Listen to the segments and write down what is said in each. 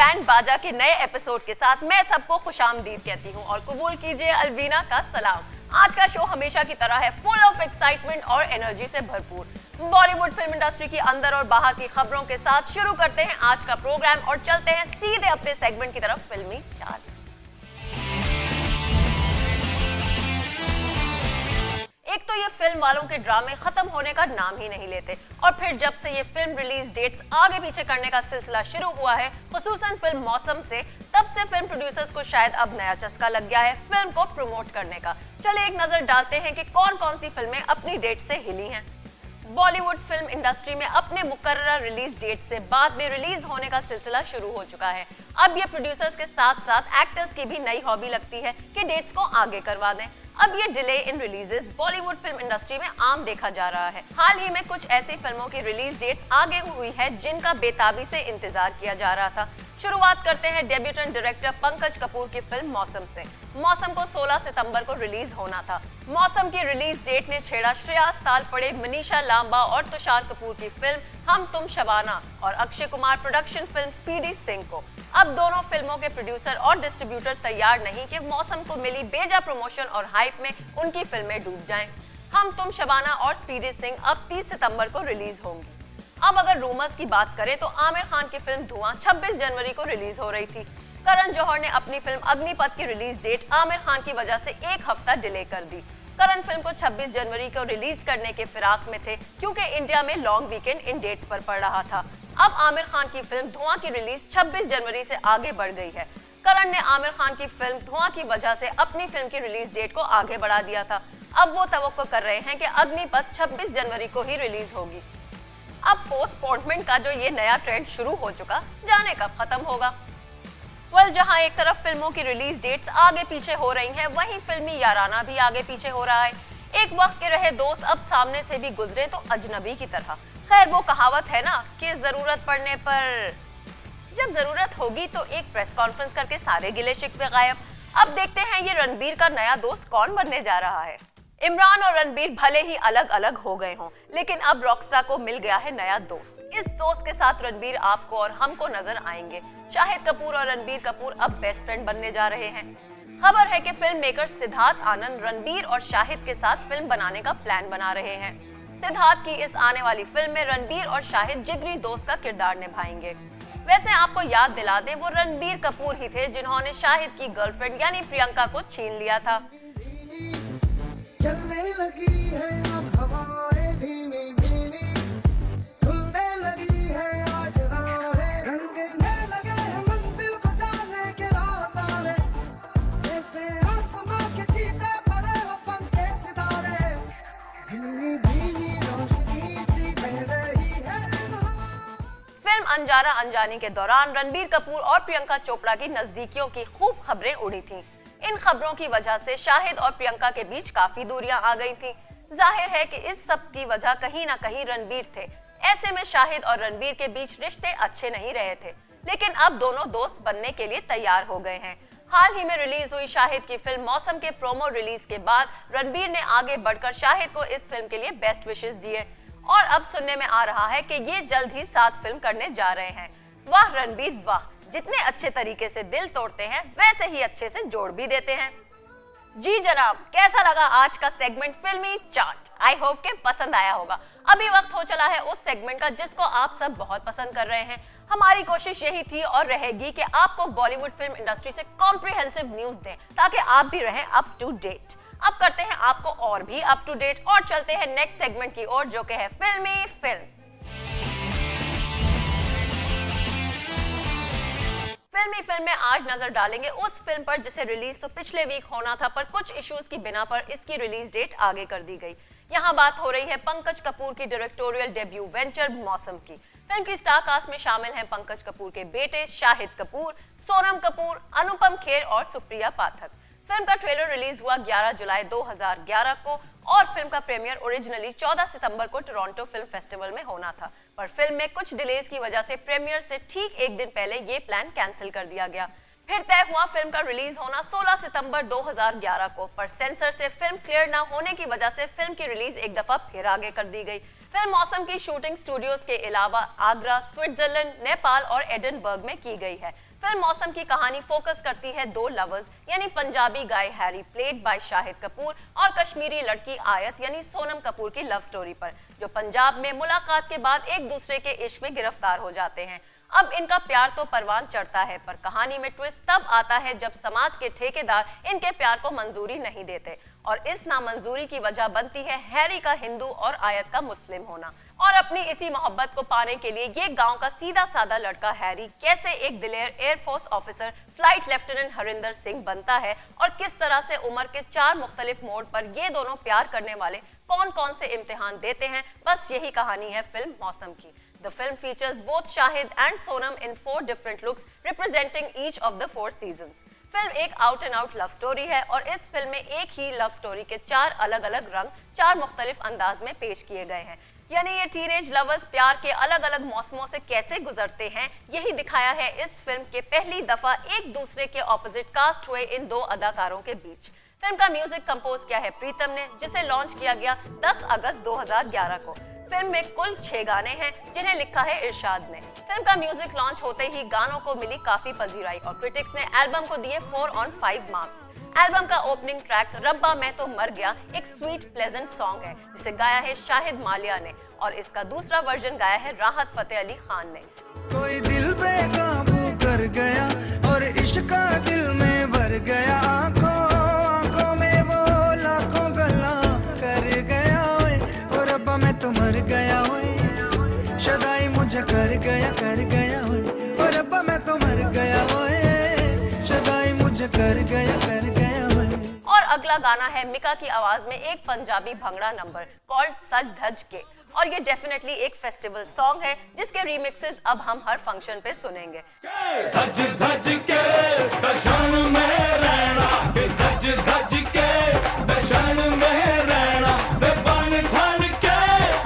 Band बाजा के नए एपिसोड के साथ मैं सबको खुशामदीद कहती हूँ और कबूल कीजिए अलवीना का सलाम। आज का शो हमेशा की तरह है फुल ऑफ एक्साइटमेंट और एनर्जी से भरपूर। बॉलीवुड फिल्म इंडस्ट्री की अंदर और बाहर की खबरों के साथ शुरू करते हैं आज का प्रोग्राम और चलते हैं सीधे अपने सेगमेंट की तरफ, फिल्मी चार्ट। एक तो ये फिल्म वालों के ड्रामे खत्म होने का नाम ही नहीं लेते और फिर जब से ये फिल्म रिलीज डेट्स आगे पीछे करने का सिलसिला शुरू हुआ है, खुसूसन फिल्म मौसम से, तब से फिल्म प्रोड्यूसर्स को शायद अब नया चस्का लग गया है फिल्म को प्रमोट करने का। चलिए एक नजर डालते हैं कि कौन कौन सी फिल्में अपनी डेट से हिली हैं। बॉलीवुड फिल्म इंडस्ट्री में अपने मुकर्रर रिलीज डेट से बाद में रिलीज होने का सिलसिला शुरू हो चुका है। अब ये प्रोड्यूसर्स के साथ साथ एक्टर्स की भी नई हॉबी लगती है कि डेट्स को आगे करवा दें। अब ये delay in releases Bollywood film industry में आम देखा जा रहा है। हाल ही में कुछ ऐसी फिल्मों की रिलीज डेट्स आगे हुई है जिनका बेताबी से इंतजार किया जा रहा था। शुरुआत करते हैं डेब्यूटेंट डायरेक्टर पंकज कपूर की फिल्म मौसम से। मौसम को 16 सितंबर को रिलीज होना था। मौसम की रिलीज डेट ने छेड़ा श्रेयास तालपड़े, मनीषा लांबा और तुषार कपूर की फिल्म हम तुम शबाना और Akshay Kumar production film speedy Singh को। अब दोनों फिल्मों के प्रोड्यूसर और डिस्ट्रीब्यूटर तैयार नहीं कि मौसम को मिली बेजा प्रमोशन और हाइप में उनकी फिल्में डूब जाएं। हम तुम शबाना और स्पीडी सिंह अब 30 सितंबर को रिलीज होंगी। अब अगर रूमर्स की बात करें तो आमिर खान की फिल्म धुआं 26 जनवरी को रिलीज हो रही थी। करण जौहर ने अपनी फिल्म अग्निपथ की रिलीज डेट आमिर खान की वजह से एक हफ्ता डिले कर दी। करण फिल्म को 26 जनवरी को रिलीज करने के फिराक में थे क्योंकि इंडिया में लॉन्ग वीकेंड इन डेट्स पर पड़ रहा था। अब आमिर खान की फिल्म धुआं की रिलीज 26 जनवरी से आगे बढ़ गई है। करण ने आमिर खान की फिल्म धुआं की वजह से अपनी फिल्म की रिलीज डेट को आगे बढ़ा दिया था। अब वो तवक्को कर रहे हैं कि अग्निपथ 26 जनवरी को ही रिलीज होगी। अब पोस्टपोनमेंट का जो ये नया ट्रेंड शुरू हो चुका, जाने कब खत्म होगा। जहां एक तरफ फिल्मों की रिलीज डेट्स आगे पीछे हो रही हैं, वहीं फिल्मी याराना भी आगे पीछे हो रहा है। एक वक्त के रहे दोस्त अब सामने से भी गुजरे तो अजनबी की तरह। खैर वो कहावत है ना कि जरूरत पड़ने पर, जब जरूरत होगी तो एक प्रेस कॉन्फ्रेंस करके सारे गिले शिकवे गायब। अब देखते हैं ये रणबीर का नया दोस्त कौन बनने जा रहा है। इमरान और रणबीर भले ही अलग अलग हो गए हों, लेकिन अब रॉकस्टार को मिल गया है नया दोस्त। इस दोस्त के साथ रणबीर आपको और हमको नजर आएंगे। शाहिद कपूर और रणबीर कपूर अब बेस्ट फ्रेंड बनने जा रहे हैं। खबर है कि फिल्म मेकर सिद्धार्थ आनंद रणबीर और शाहिद के साथ फिल्म बनाने का प्लान बना रहे हैं। सिद्धार्थ की इस आने वाली फिल्म में रणबीर और शाहिद जिगरी दोस्त का किरदार निभाएंगे। वैसे आपको याद दिला दें, वो रणबीर कपूर ही थे जिन्होंने शाहिद की गर्लफ्रेंड यानी प्रियंका को छीन लिया था। चलने लगी है अब हवाएं धीमी धीमी, खुलने लगी है आज राहें, रंगने लगे हैं मंजिल को जाने के रास्ते, जैसे आसमां के छींटे पड़े हो पंखे सितारे, धीमी धीमी रोशनी सी बह रही है। फिल्म अंजारा अनजानी के दौरान रणबीर कपूर और प्रियंका चोपड़ा की नजदीकियों की खूब खबरें उड़ी थीं। इन खबरों की वजह से शाहिद और प्रियंका के बीच काफी दूरियां आ गई थीं। जाहिर है कि इस सब की वजह कहीं ना कहीं रणबीर थे। ऐसे में शाहिद और रणबीर के बीच रिश्ते अच्छे नहीं रहे थे, लेकिन अब दोनों दोस्त बनने के लिए तैयार हो गए हैं। हाल ही में रिलीज हुई शाहिद की फिल्म मौसम के प्रोमो रिलीज के बाद रणबीर ने आगे बढ़कर शाहिद को इस फिल्म के लिए बेस्ट विशेस दिए और अब सुनने में आ रहा है कि ये जल्द ही साथ फिल्म करने जा रहे हैं। वाह रणबीर वाह, जितने अच्छे तरीके से दिल तोड़ते हैं वैसे ही अच्छे से जोड़ भी देते हैं। जी जनाब, कैसा लगा आज का सेगमेंट फिल्मी चार्ट? आई होप के पसंद आया होगा। अभी वक्त हो चला है उस सेगमेंट का जिसको आप सब बहुत पसंद कर रहे हैं। हमारी कोशिश यही थी और रहेगी कि आपको बॉलीवुड फिल्म इंडस्ट्री से कॉम्प्रिहेंसिव न्यूज दें ताकि आप भी रहें अप टू डेट। अब करते हैं आपको और भी अप टू डेट और चलते हैं नेक्स्ट सेगमेंट की ओर, जो कि है फिल्मी फिल्म। फिल्मी फिल्म में आज नजर डालेंगे उस फिल्म पर जिसे रिलीज तो पिछले वीक होना था, पर कुछ इश्यूज की बिना पर इसकी रिलीज डेट आगे कर दी गई। यहाँ बात हो रही है पंकज कपूर की डायरेक्टोरियल डेब्यू वेंचर मौसम की। फिल्म की स्टार कास्ट में शामिल हैं पंकज कपूर के बेटे शाहिद कपूर, सोनम कपूर, अनुपम खेर और सुप्रिया पाठक। फिल्म का ट्रेलर रिलीज हुआ 11 जुलाई 2011 को और फिल्म का प्रीमियर ओरिजिनली 14 सितंबर को टोरंटो फिल्म फेस्टिवल में होना था, पर फिल्म में कुछ डिलेज की वजह से प्रीमियर से ठीक एक दिन पहले ये प्लान कैंसिल कर दिया गया। फिर तय हुआ फिल्म का रिलीज होना 16 सितंबर 2011 को, पर सेंसर से फिल्म क्लियर ना होने की वजह से फिल्म की रिलीज एक दफा फिर आगे कर दी गई। फिल्म मौसम की शूटिंग स्टूडियोज के अलावा आगरा, स्विट्जरलैंड, नेपाल और एडिनबर्ग में की गई है। फिल्म मौसम की कहानी फोकस करती है दो लवर्स यानी Punjabi guy Harry played by Shahid Kapoor और कश्मीरी लड़की आयत यानी सोनम कपूर की लव स्टोरी पर, जो पंजाब में मुलाकात के बाद एक दूसरे के इश्क में गिरफ्तार हो जाते हैं। अब इनका प्यार तो परवान चढ़ता है, पर कहानी में ट्विस्ट तब आता है जब समाज के ठेकेदार इनके प्यार को मंजूरी नहीं देते और इस नामंजूरी की वजह बनती है हैरी का हिंदू और आयत का मुस्लिम होना। और अपनी इसी मोहब्बत को पाने के लिए ये गांव का सीधा साधा लड़का हैरी कैसे एक दिलेर air force officer flight lieutenant Harinder Singh बनता है और किस तरह से उम्र के 4 मुख्तलिफ मोड़ पर ये दोनों प्यार करने वाले कौन कौन से इम्तिहान देते हैं, बस यही कहानी है फिल्म मौसम की। The film features both Shahid and Sonam in 4 different looks representing each of the 4 seasons. Film एक out and out love story है और इस फिल्म में एक ही लव स्टोरी के 4 अलग अलग रंग 4 मुख्तलिफ अंदाज में पेश किए गए हैं। यानी ये टीनेज लवर्स प्यार के अलग अलग मौसमों से कैसे गुजरते हैं, यही दिखाया है इस फिल्म के पहली दफा एक दूसरे के ऑपोजिट कास्ट हुए इन 2 अदाकारों के बीच। फिल्म का म्यूजिक कंपोज किया है प्रीतम ने, जिसे लॉन्च किया गया 10 अगस्त 2011 को। फिल्म में कुल 6 गाने हैं जिन्हें लिखा है इरशाद ने। फिल्म का म्यूजिक लॉन्च होते ही गानों को मिली काफी पजीराई और क्रिटिक्स ने एल्बम को दिए 4/5 मार्क्स। एल्बम का ओपनिंग ट्रैक रब्बा मैं तो मर गया एक स्वीट प्लेजेंट सॉन्ग है जिसे गाया है शाहिद मालिया ने और इसका दूसरा वर्जन गाया है राहत फतेह अली खान ने। कोई दिल बेकाबू कर गया और इश्क का दिल में भर गया, आंखों में वो लाखों गल्ला कर गया ओए और रब्बा मैं तो मर गया ओए, शदाई मुझे कर गया ओए और रब्बा मैं तो मर गया ओए, शदाई मुझे कर गया ओए। और अगला गाना है मिका की आवाज में एक पंजाबी भंगड़ा नंबर कॉल्ड सज धज के और ये डेफिनेटली एक फेस्टिवल सॉन्ग है जिसके रीमिक्सेस अब हम हर फंक्शन पे सुनेंगे। सज धज के दर्शन में रहना, सज धज के दर्शन में रहना, बन ठन के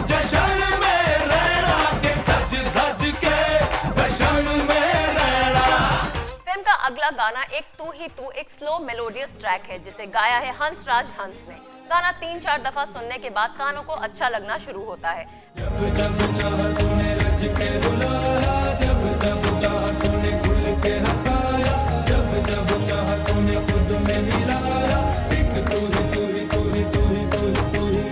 जशन में रहना, सज धज के दर्शन में रहना। फिल्म का अगला गाना एक तू ही तू एक स्लो मेलोडियस ट्रैक है जिसे गाया है हंसराज हंस ने। गाना 3-4 दफा सुनने के बाद कानों को अच्छा लगना शुरू होता है। जब जब चाहा तूने रज के रुलाया, जब जब चाहा तूने खुल के हंसाया, जब जब चाहा तूने खुद में मिलाया, एक तू ही तू ही तू ही तू ही तू ही तू ही,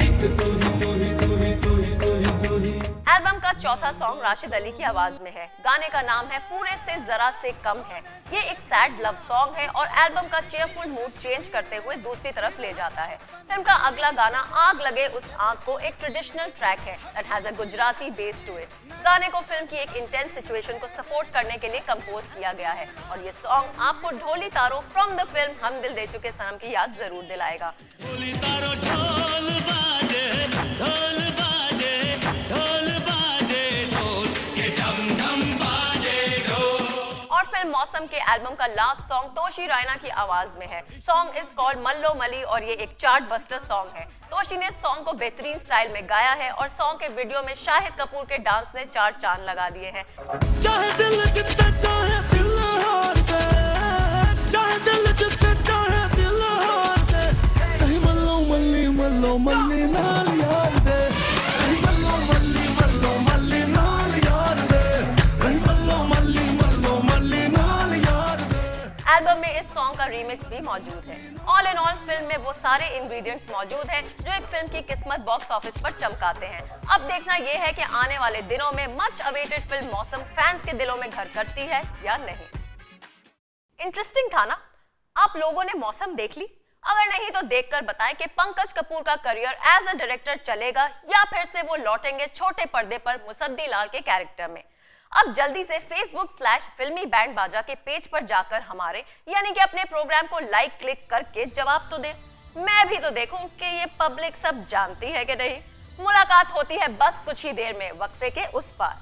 एक तू ही तू ही तू ही तू ही तू ही तू ही। एल्बम का चौथा सॉन्ग राशिद अली की आवाज में है। गाने का नाम है पूरे से जरा से कम है। ये एक सैड लव सॉन्ग है और एल्बम का चेयरफुल मूड चेंज करते हुए दूसरी तरफ ले जाता है। फिल्म का अगला गाना आग लगे उस आग को एक ट्रेडिशनल ट्रैक है that has a Gujarati base to it. गाने को फिल्म की एक इंटेंस सिचुएशन को सपोर्ट करने के लिए कंपोज किया गया है और ये सॉन्ग आपको ढोली तारों फ्रॉम द फिल्म हम दिल दे चुके सनम की याद जरूर दिलाएगा। ढोली तारो ढोल बाजे ढोल बाजे ढोल बाजे ढोल के ढम ढम बाजे ढोल। और फिल्म मौसम के एल्बम का लास्ट सॉन्ग तोशी रायना की आवाज में है। सॉन्ग इज कॉल्ड मल्लो मली और ये एक चार्ट बस्टर सॉन्ग है। तोशी ने सॉन्ग को बेहतरीन स्टाइल में गाया है और सॉन्ग के वीडियो में शाहिद कपूर के डांस ने 4 चांद लगा दिए हैं। चाहे दिल जितना चाहे दिल हार दे, चाहे दिल जितना चाहे दिल हार दे, कहीं मल्लो मल्ली नाल यार दे, कहीं मल्लो मल्ली नाल यार दे, कहीं मल्लो मल्ली नाल यार दे। एल्बम में इस सॉन्ग का रीमिक्स भी मौजूद है। ऑल इन ऑल फिल्म में वो सारे इंग्रेडिएंट्स मौजूद हैं जो एक फिल्म की किस्मत बॉक्स ऑफिस पर चमकाते हैं। अब देखना ये है कि आने वाले दिनों में मच अवेटेड फिल्म मौसम फैंस के दिलों में घर करती है या नहीं। इंटरेस्टिंग था ना? आप लोगों ने मौसम देख ली? अगर नहीं तो देखकर बताएं कि पंकज कपूर का करियर एज अ डायरेक्टर चलेगा या फिर से वो लौटेंगे छोटे पर्दे पर मुसद्दी लाल के कैरेक्टर में। अब जल्दी से Facebook/फिल्मी बैंड बाजा के पेज पर जाकर हमारे यानी कि अपने प्रोग्राम को लाइक क्लिक करके जवाब तो दें। मैं भी तो देखूं कि ये पब्लिक सब जानती है कि नहीं। मुलाकात होती है बस कुछ ही देर में वक्फे के उस पार।